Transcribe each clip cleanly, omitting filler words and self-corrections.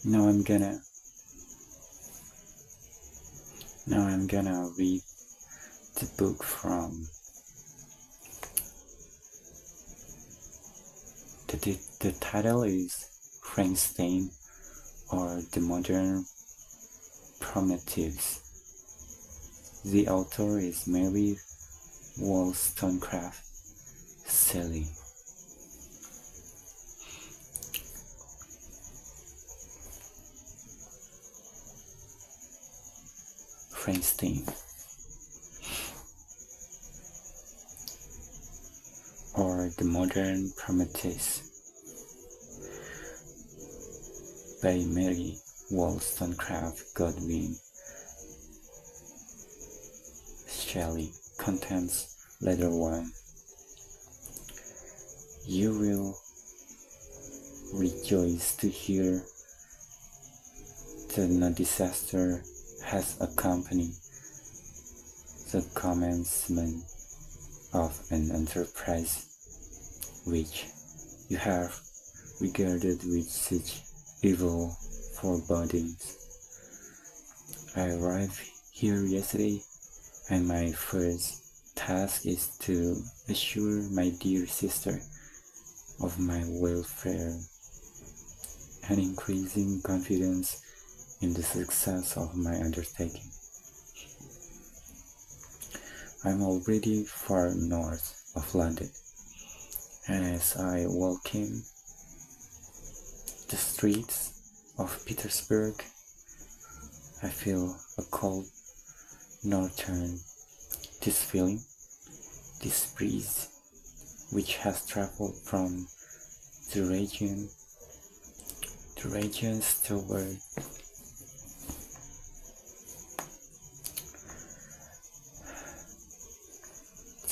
Now I'm gonna read the book from the title is Frankenstein or the Modern Prometheus. The author is Mary Wollstonecraft, Shelley. Frankenstein or the Modern Prometheus by Mary Wollstonecraft Godwin. Shelley. Contents Letter 1. You will rejoice to hear that no disaster has accompanied the commencement of an enterprise which you have regarded with such evil forebodings. I arrived here yesterday, and my first task is to assure my dear sister of my welfare and increasing confidence in the success of my undertaking. I'm already far north of London, and as I walk in the streets of Petersburg, I feel a cold northern this breeze which has traveled from the regions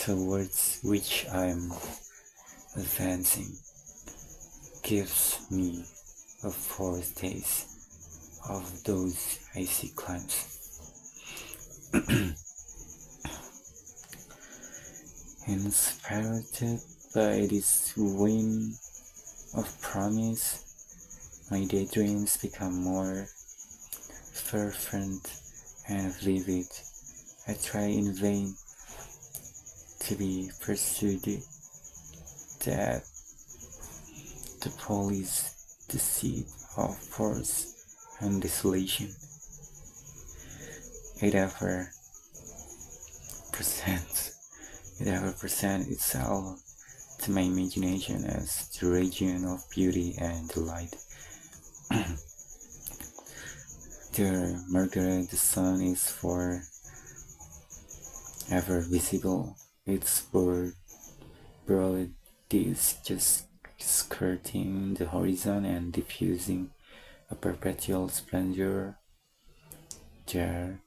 towards which I'm advancing, gives me a 4 days of those icy climbs. Inspired by this wind of promise, my daydreams become more fervent and vivid. I try in vain to be persuaded that the pole is the seat of force and desolation. It ever presents itself to my imagination as the region of beauty and delight. There, Margaret, the sun is for ever visible. Its broad disk just skirting the horizon and diffusing a perpetual splendor. Therefore,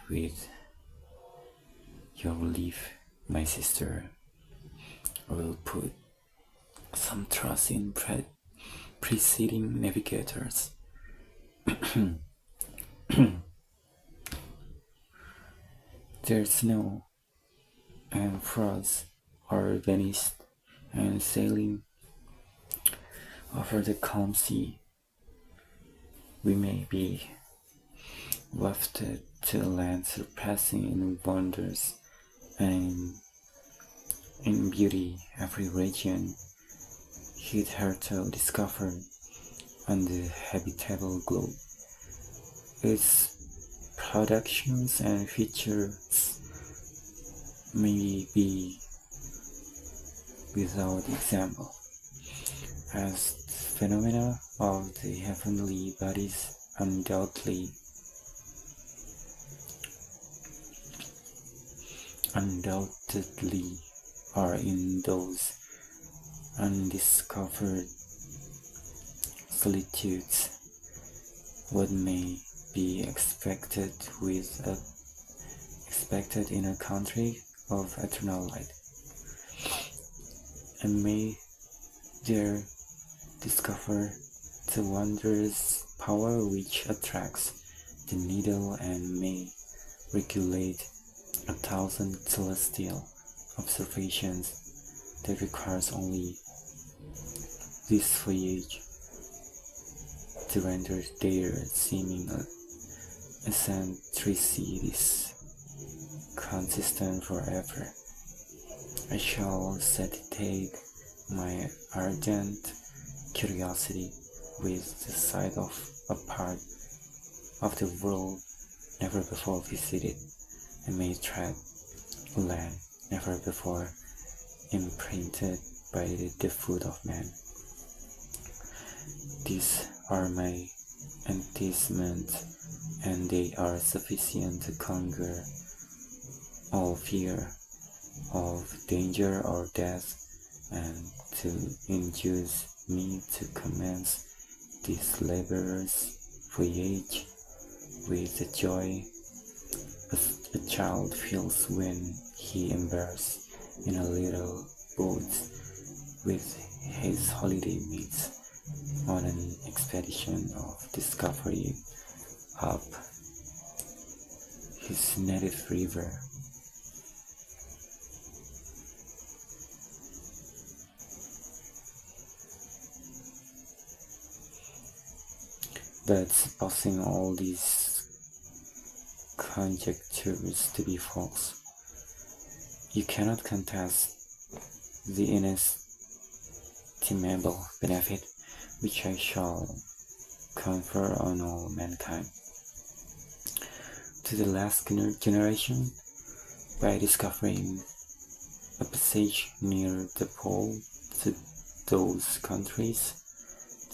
with your leave, my sister, I will put some trust in preceding navigators. There's snow and frost are vanished, and sailing over the calm sea, we may be wafted to a land surpassing in wonders and in beauty every region hitherto discovered on the habitable globe. Its productions and features may be without example, as the phenomena of the heavenly bodies undoubtedly are in those undiscovered solitudes. What may be expected in a country of eternal light, and may there discover the wondrous power which attracts the needle and may regulate 1,000 celestial observations that requires only this voyage to render their seeming eccentricities consistent forever. I shall satiate my ardent curiosity with the sight of a part of the world never before visited, and may tread a land never before imprinted by the foot of man. These are my enticements, and they are sufficient to conquer all fear of danger or death, and to induce me to commence this laborious voyage with the joy a child feels when he embarks in a little boat with his holiday mates on an expedition of discovery up his native river. But supposing all these conjectures to be false, you cannot contest the inestimable benefit which I shall confer on all mankind. To the last generation, by discovering a passage near the pole to those countries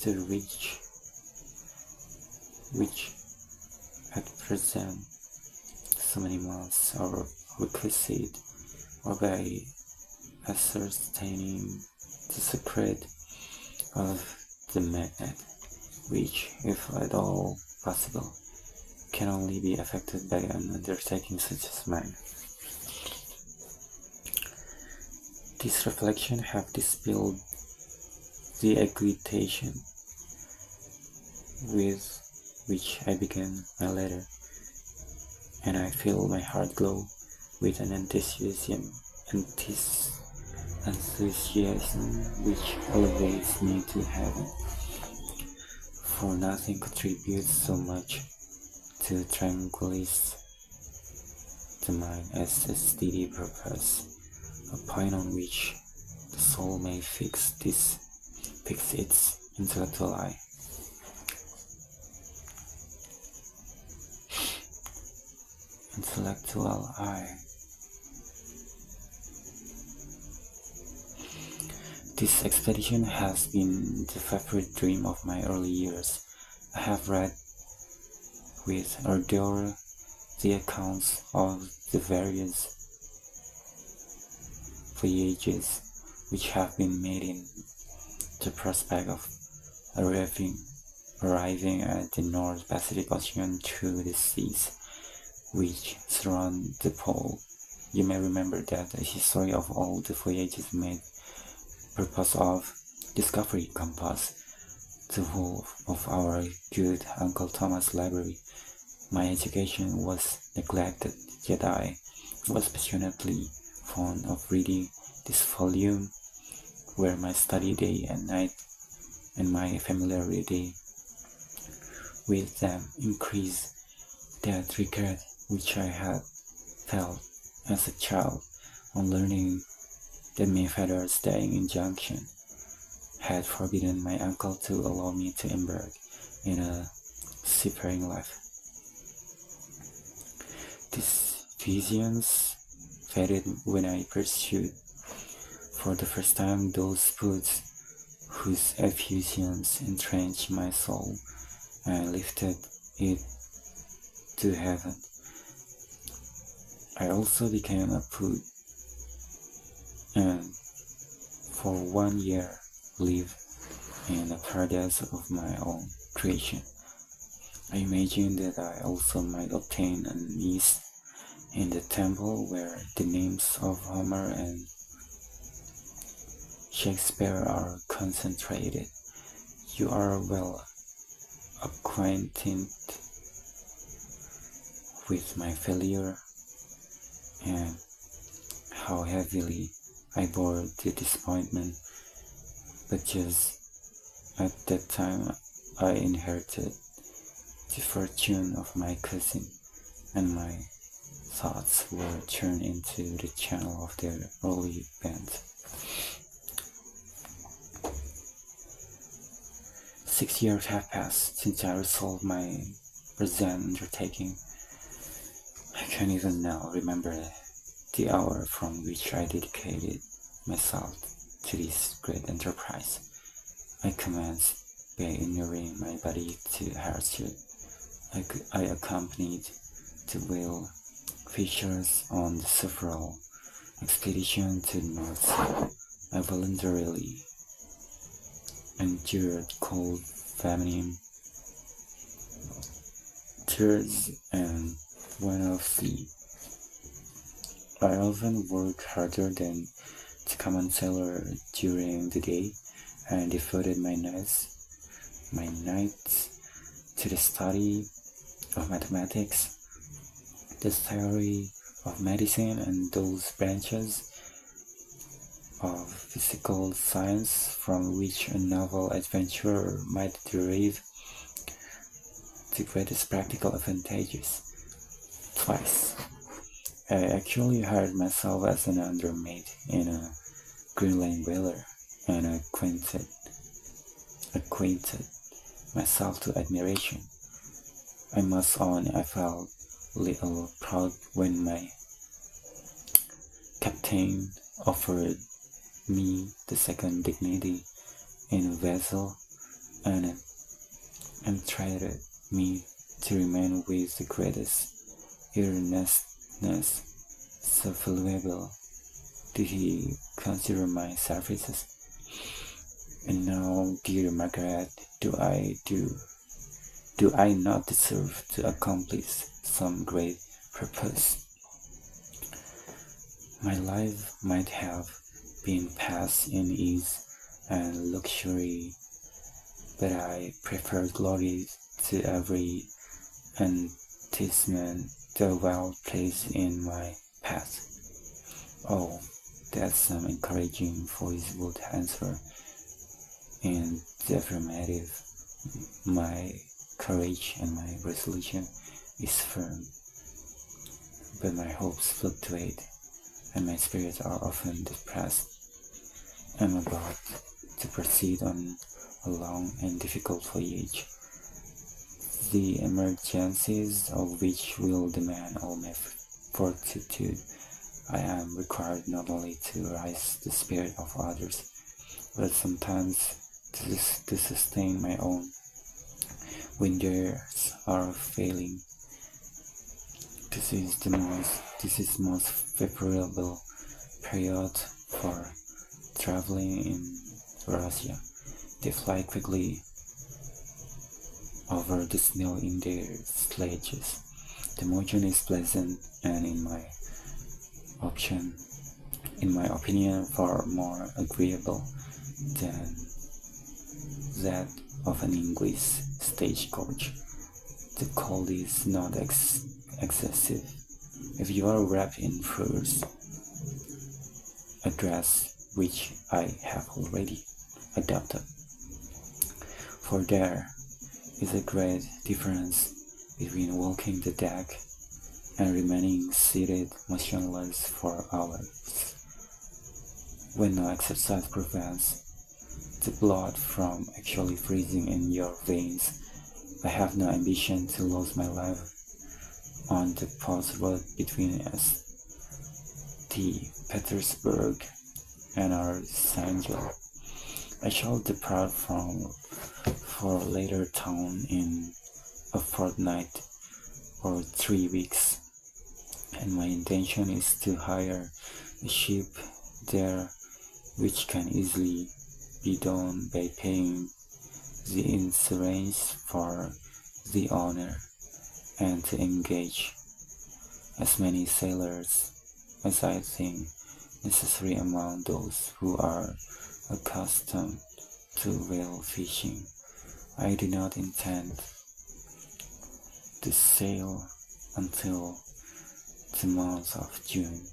to which at present so many miles are requisite, or by ascertaining the secret of the magnet, which, if at all possible, can only be effected by an undertaking such as mine. This reflection have dispelled the agitation with which I began my letter, and I feel my heart glow with an enthusiasm which elevates me to heaven, for nothing contributes so much to tranquilize the mind as a steady purpose, a point on which the soul may fix its intellectual eye. This expedition has been the favorite dream of my early years. I have read with ardor the accounts of the various voyages which have been made in the prospect of arriving at the North Pacific Ocean through the seas which surround the pole. You may remember that the history of all the voyages made purpose of discovery compass the whole of our good Uncle Thomas' library. My education was neglected, yet I was passionately fond of reading this volume, where my study day and night and my familiarity with them increased that regret which I had felt as a child on learning that my father's dying injunction had forbidden my uncle to allow me to embark in a seafaring life. These visions faded when I pursued for the first time those books whose effusions entrenched my soul and lifted it to heaven. I also became a poet, and for 1 year lived in a paradise of my own creation. I imagined that I also might obtain a niche in the temple where the names of Homer and Shakespeare are concentrated. You are well acquainted with my failure and how heavily I bore the disappointment, but just at that time I inherited the fortune of my cousin, and my thoughts were turned into the channel of their early band. 6 years have passed since I resolved my present undertaking. I can't even now remember the hour from which I dedicated myself to this great enterprise. I commenced by inuring my body to hardship. I accompanied the whale fishers on the several expeditions to the North Sea. I voluntarily endured cold, famine, thirst, and want of sleep. I often worked harder than the common sailor during the day, and devoted my nights to the study of mathematics, the theory of medicine, and those branches of physical science from which a novel adventurer might derive the greatest practical advantages. Twice, I actually hired myself as an undermaid in a Greenland whaler, and acquainted myself to admiration. I must own I felt a little proud when my captain offered me the second dignity in a vessel and entreated me to remain with the greatest earnestness. So valuable did he consider my services. And now, dear Margaret, do I not deserve to accomplish some great purpose? My life might have been passed in ease and luxury, but I prefer glory to every advertisement the well placed in my path. Oh, that some encouraging voice would answer in the affirmative. My courage and my resolution is firm, but my hopes fluctuate, and my spirits are often depressed. I am about to proceed on a long and difficult voyage, the emergencies of which will demand all my fortitude. I am required not only to raise the spirit of others, but sometimes to sustain my own when theirs are failing. This is most favorable period for traveling in Russia. They fly quickly over the snow in their sledges. The motion is pleasant, and in my opinion, far more agreeable than that of an English stagecoach. The cold is not excessive if you are wrapped in furs, a dress which I have already adopted. For there is a great difference between walking the deck and remaining seated motionless for hours, when no exercise prevents the blood from actually freezing in your veins. I have no ambition to lose my life on the post road between St. Petersburg and our Angel. I shall depart for a later town in a fortnight or 3 weeks, and my intention is to hire a ship there, which can easily be done by paying the insurance for the owner, and to engage as many sailors as I think necessary among those who are accustomed to whale fishing. I do not intend to sail until the month of June,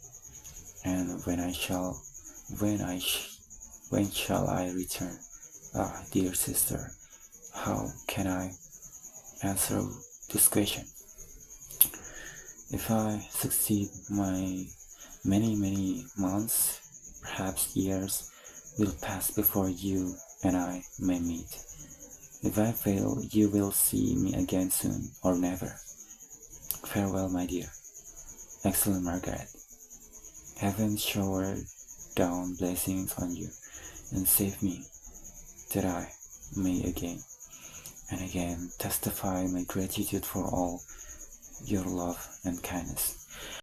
and when shall I return? Ah, dear sister, How can I answer this question? If I succeed, my many months, perhaps years, will pass before you and I may meet. If I fail, you will see me again soon or never. Farewell, my dear. Excellent Margaret. Heaven shower down blessings on you and save me, that I may again and again testify my gratitude for all your love and kindness.